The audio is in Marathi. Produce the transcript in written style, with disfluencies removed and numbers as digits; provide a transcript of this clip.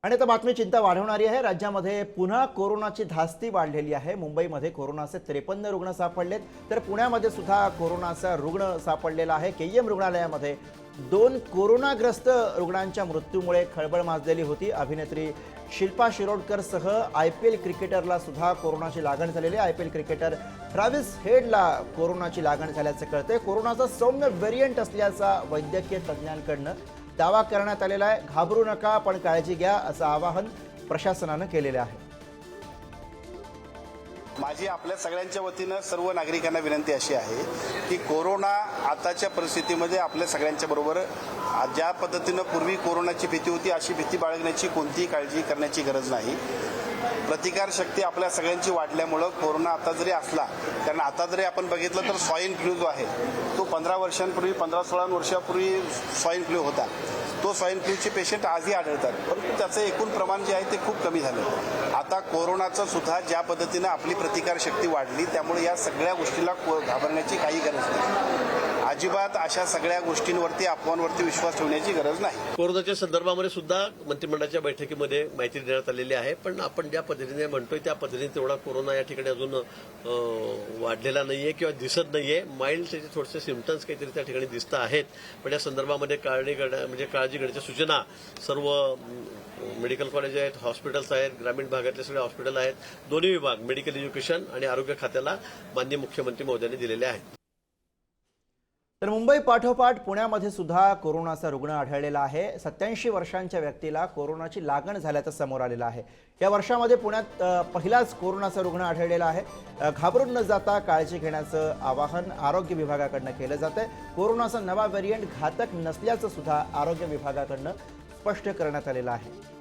आणि आता बातमी चिंता वाढवणारी आहे। राज्यामध्ये पुन्हा कोरोनाची धास्ती वाढलेली आहे। मुंबईमध्ये कोरोनाचे 53 रुग्ण सापडलेत, तर पुण्यामध्ये सुद्धा कोरोनाचा रुग्ण सापडलेला आहे। केईएम रुग्णालयामध्ये 2 कोरोनाग्रस्त रुग्णांच्या मृत्यूमुळे खळबळ माजलेली होती। अभिनेत्री शिल्पा शिरोडकरसह आयपीएल क्रिकेटरला सुद्धा कोरोनाची लागण झालेली आहे। आयपीएल क्रिकेटर ट्रॅव्हिस हेडला कोरोनाची लागण झाल्याचे कळते। कोरोनाचा सौम्य व्हेरिएंट असल्याचा वैद्यकीय तज्ज्ञांकडून दावा करण्यात आलेला आहे। घाबरू नका, पण काळजी घ्या असं आवाहन प्रशासनाने केलेले आहे। माझी आपल्या सगळ्यांच्या वतीनं सर्व नागरिकांना विनंती अशी आहे की कोरोना आताच्या परिस्थितीमध्ये आपल्या सगळ्यांच्या बरोबर ज्या पद्धतीनं पूर्वी कोरोनाची भीती होती अशी भीती बाळगण्याची कोणतीही काळजी करण्याची गरज नाही। प्रतिकारशक्ती आपल्या सगळ्यांची वाढल्यामुळं कोरोना आता जरी असला, कारण आता जरी आपण बघितलं तर स्वाईन फ्लू जो आहे तो 15 वर्षांपूर्वी 15-16 वर्षापूर्वी स्वाईन फ्लू होता। तो स्वाईन फ्लूचे पेशंट आजही आढळतात, परंतु त्याचं एकूण प्रमाण जे आहे ते खूप कमी झालं। आता कोरोनाचं सुद्धा ज्या पद्धतीनं आपली प्रतिकारशक्ती वाढली त्यामुळे या सगळ्या गोष्टीला घाबरण्याची काही गरज नाही। अजिबात अशा सगळ्या गोष्टींवरती अफवांवरती विश्वास ठेवण्याची गरज नाही। कोरोनाच्या संदर्भामध्ये सुद्धा मंत्रिमंडळाच्या बैठकीमध्ये माहिती देण्यात आलेली आहे, पण आपण ज्या पद्धतीने म्हणतोय त्या पद्धतीने तेवढा कोरोना या ठिकाणी अजून वाढलेला नाहीये किंवा दिसत नाहीये। माइल्ड त्याचे थोडेसे सिम्पटम्स काहीतरी त्या ठिकाणी दिसत आहेत, पण या संदर्भामध्ये काळजी घेण्याच्या सूचना सर्व मेडिकल कॉलेज आहेत, हॉस्पिटल्स आहेत, ग्रामीण भागातले सगळे हॉस्पिटल आहेत, दोन्ही विभाग मेडिकल एज्युकेशन आणि आरोग्य खात्याला माननीय मुख्यमंत्री महोदयांनी दिलेले आहेत। तर मुंबई पाठोपाठ पुण्यामध्ये सुद्धा कोरोनाचा रुग्ण आढळलेला आहे। 87 वर्षांच्या व्यक्तीला कोरोनाची लागण झाल्याचं समोर आलेलं आहे। या वर्षामध्ये पुण्यात पहिलाच कोरोनाचा रुग्ण आढळलेला आहे। घाबरून न जाता काळजी घेण्याचं आवाहन आरोग्य विभागाकडून केलं जातंय। कोरोनाचा नवा व्हेरिएंट घातक नसल्याचं सुद्धा आरोग्य विभागाकडून स्पष्ट करण्यात आलेलं आहे।